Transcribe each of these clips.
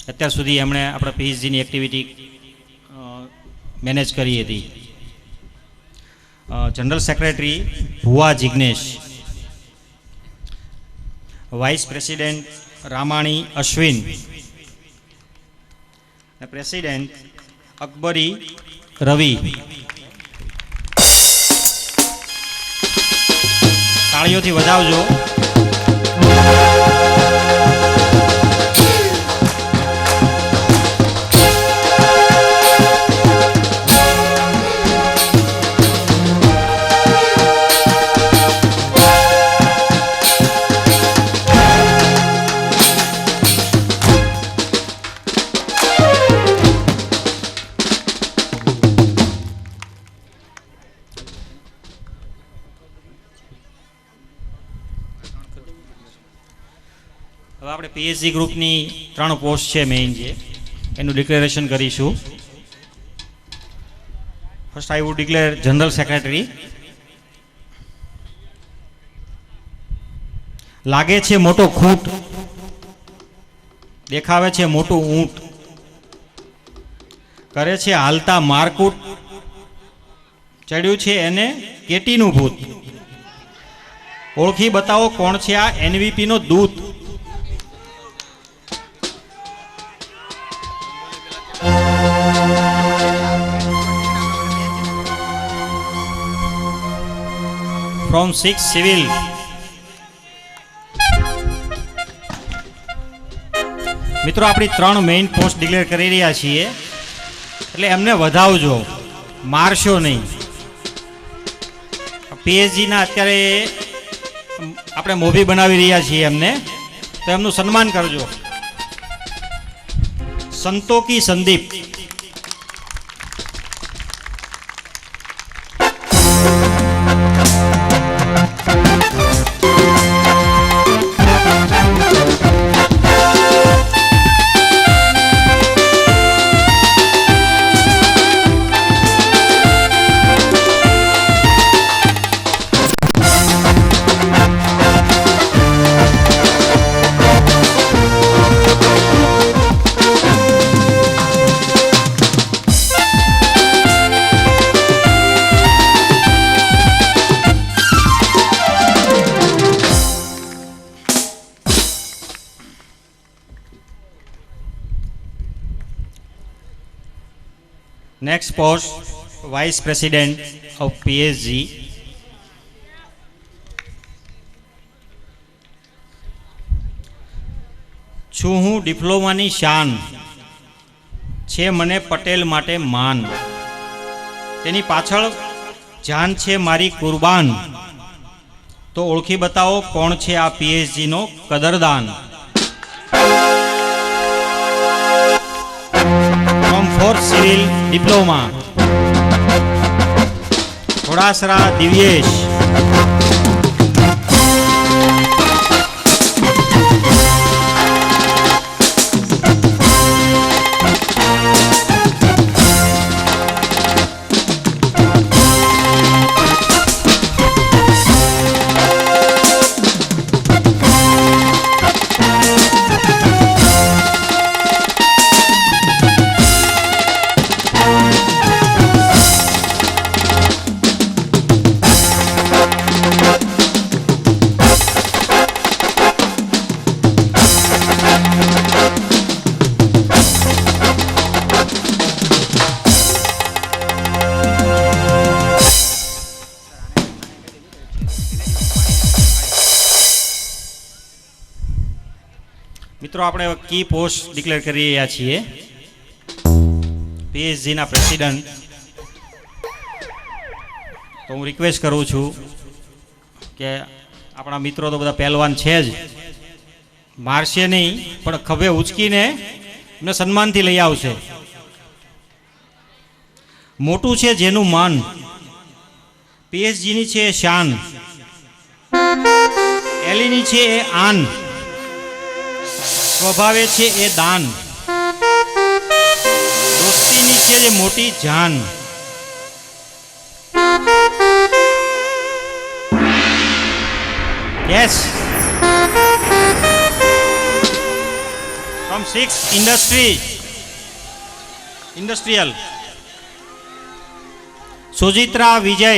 અત્યાર સુધી એમણે આપણા પીએચડીની એક્ટિવિટી મેનેજ કરી હતી. General secretary Bhuva Jignesh, vice president Ramani Ashwin, president Akbari Ravi. તાળીઓથી વધાવજો. હવે આપણે પીએચડી ગ્રુપની 3 પોસ્ટ છે મેઇન, જે એનું ડિક્લેરેશન કરીશું. First I would declare general secretary. લાગે છે મોટો ખૂંટ, દેખાવે છે મોટું ઊંટ, કરે છે હાલતા મારકૂટ, ચડ્યું છે એને કેટીનું ભૂત. ઓળખી બતાવો કોણ છે આ એનવીપી નો દૂત. From 6 civil. મિત્રો આપણી 3 મેઇન પોસ્ટ ડિક્લેર કરી રહ્યા છીએ, એટલે એમને વધાવજો, મારશો નહીં. પીએચડીના અત્યારે આપણે મૂવી બનાવી રહ્યા છીએ એમને, તો એમનું સન્માન કરજો. સંતોકી Sandeep. Next post, Vice President of PSG. છું હું ડિપ્લોમાની શાન, છે મને પટેલ માટે માન. તેની પાછળ જાન છે મારી કુરબાન. તો ઓળખી બતાવો કોણ છે આ પીએચડી નો કદરદાન. Fourth civil diploma, Ghodasara Divyesh. મિત્રો આપણે કી પોસ્ટ ડિક્લેર કરી રહ્યા છીએ. પીએચડીના પ્રેસિડન્ટ. તો હું રિક્વેસ્ટ કરું છું કે આપણા મિત્રો તો બધા પહેલવાન છે જ, મારશે નહીં પણ ખભે ઉચકીને એમને સન્માનથી લઈ આવશે. મોટું છે જેનું માન, પીએચડીની છે શાન, એલીની છે એ આન, સ્વભાવે છે એ દાન, દોસ્તીની છે જે મોટી જાન. યસ. ફ્રોમ 6 ઇન્ડસ્ટ્રીયલ સુજિત્રા વિજય.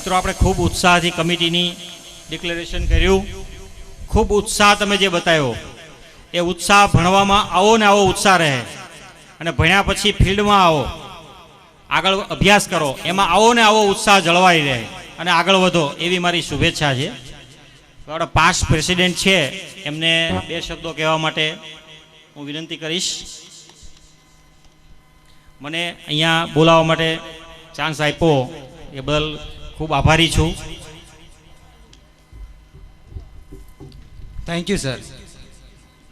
મિત્રો આપણે ખૂબ ઉત્સાહથી કમિટીની ડિક્લેરેશન કર્યું. ખૂબ ઉત્સાહ તમે જે બતાવ્યો એ ઉત્સાહ ભણવામાં આવો ને આવો ઉત્સાહ રહે અને ભણ્યા પછી ફિલ્ડમાં આવો, આગળ અભ્યાસ કરો, એમાં આવો ને આવો ઉત્સાહ જળવાઈ રહે અને આગળ વધો એવી મારી શુભેચ્છા છે. આપણા પાસ્ટ પ્રેસિડેન્ટ છે એમને 2 શબ્દો કહેવા માટે હું વિનંતી કરીશ. મને અહીંયા બોલાવવા માટે ચાન્સ આપ્યો એ બદલ ખૂબ આભારી છું. Thank you sir.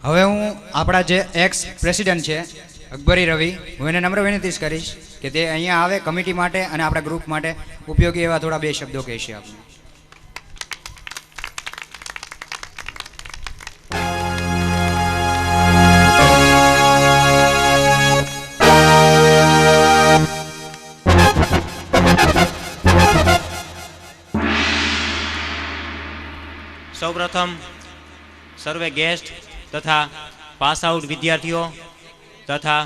હવે હું આપણા જે એક્સ પ્રેસિડેન્ટ છે અકબરી રવિ, હું એને નમ્ર વિનંતી કરીશ કે તે અહીંયા આવે કમિટી માટે અને આપણા ગ્રુપ માટે ઉપયોગી એવા થોડા 2 શબ્દો કહેશે આપણે. સૌપ્રથમ સર્વે ગેસ્ટ તથા પાસ આઉટ વિદ્યાર્થીઓ તથા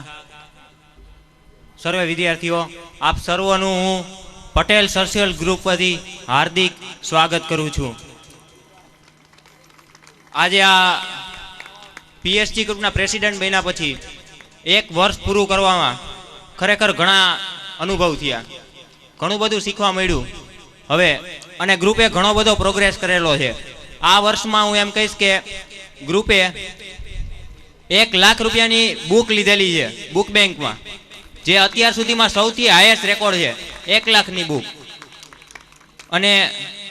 સર્વે વિદ્યાર્થીઓ આપ સર્વનું હું પટેલ સોશિયલ ગ્રુપ વતી હાર્દિક સ્વાગત કરું છું. આજે આ પીએસજી ગ્રુપના પ્રેસિડેન્ટ બન્યા પછી 1 વર્ષ પૂરું કરવામાં ખરેખર ઘણા અનુભવ થયા, ઘણું બધું શીખવા મળ્યું હવે, અને ગ્રુપે ઘણો બધો પ્રોગ્રેસ કરેલો છે. આ વર્ષમાં હું એમ કહીશ કે ગ્રુપે 1 લાખ રૂપિયાની બુક લીધેલી છે બુક બેંકમાં, જે અત્યાર સુધીમાં સૌથી હાઈએસ્ટ રેકોર્ડ છે, 1 લાખની બુક. અને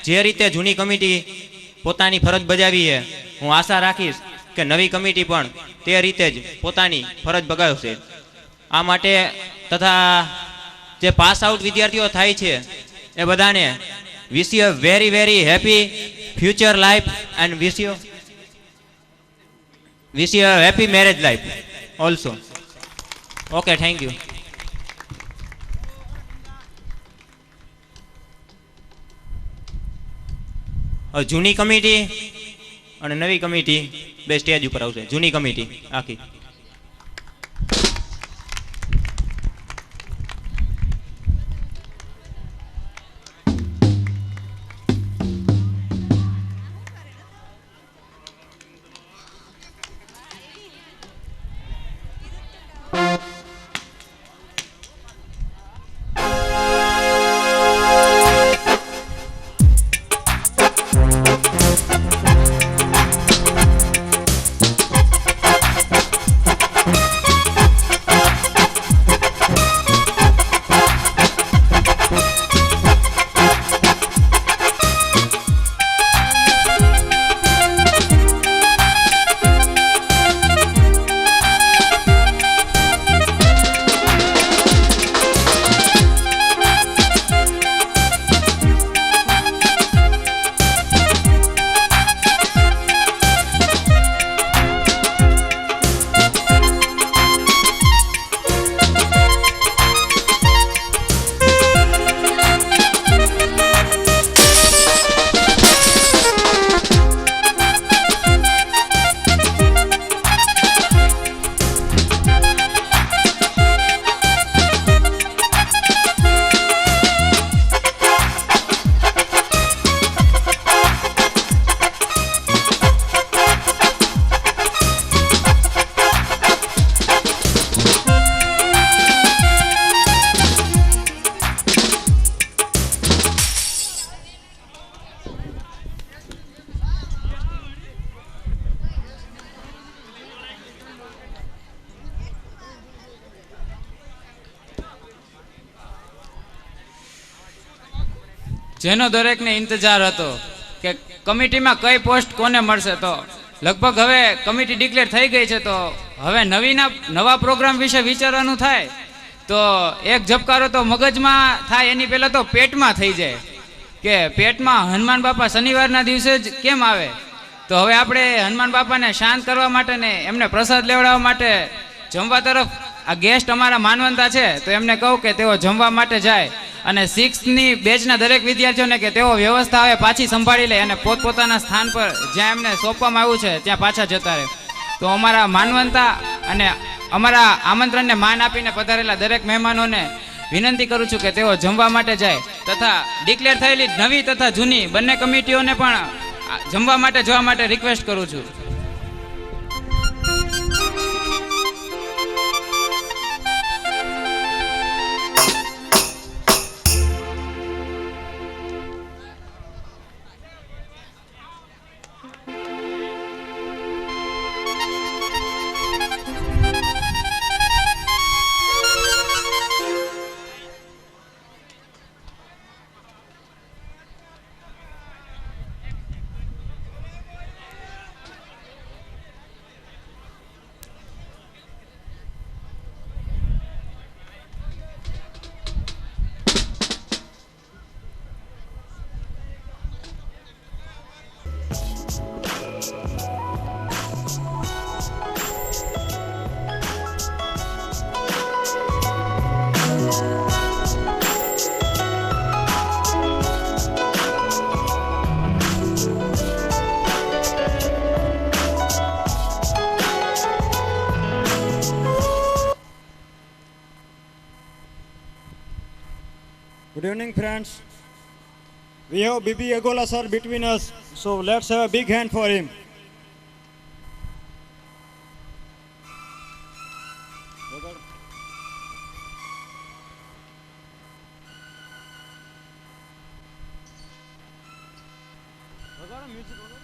જે રીતે જૂની કમિટી પોતાની ફરજ બજાવી છે, હું આશા રાખીશ કે નવી કમિટી પણ તે રીતે જ પોતાની ફરજ બજાવશે. આ માટે તથા જે પાસ આઉટ વિદ્યાર્થીઓ થાય છે એ બધાને wish you very very happy future life and wish you a happy marriage life also. Okay, thank you. જૂની કમિટી અને નવી કમિટી બે સ્ટેજ ઉપર આવશે. જૂની કમિટી આખી જેનો દરેકને ઇંતજાર હતો કે કમિટીમાં કઈ પોસ્ટ કોને મળશે. તો લગભગ હવે કમિટી ડિક્લેર થઈ ગઈ છે, તો હવે નવા પ્રોગ્રામ વિશે વિચારવાનું થાય તો એક ઝબકારો તો મગજમાં થાય એની પહેલાં તો પેટમાં થઈ જાય કે પેટમાં હનુમાન બાપા શનિવારના દિવસે જ કેમ આવે. તો હવે આપણે હનુમાન બાપાને શાંત કરવા માટે ને એમને પ્રસાદ લેવડાવવા માટે જમવા તરફ આ ગેસ્ટ અમારા માનવંતા છે, તો એમને કહું કે તેઓ જમવા માટે જાય અને 6ની બેચના દરેક વિદ્યાર્થીઓને કે તેઓ વ્યવસ્થા હવે પાછી સંભાળી લે અને પોતપોતાના સ્થાન પર જ્યાં એમને સોંપવામાં આવ્યું છે ત્યાં પાછા જતા રહે. તો અમારા માનવંતા અને અમારા આમંત્રણને માન આપીને પધારેલા દરેક મહેમાનોને વિનંતી કરું છું કે તેઓ જમવા માટે જાય તથા ડિક્લેર થયેલી નવી તથા જૂની બંને કમિટીઓને પણ જમવા માટે જવા માટે રિક્વેસ્ટ કરું છું. Good evening, friends. We have BB Agola sir between us, so let's have a big hand for him. music.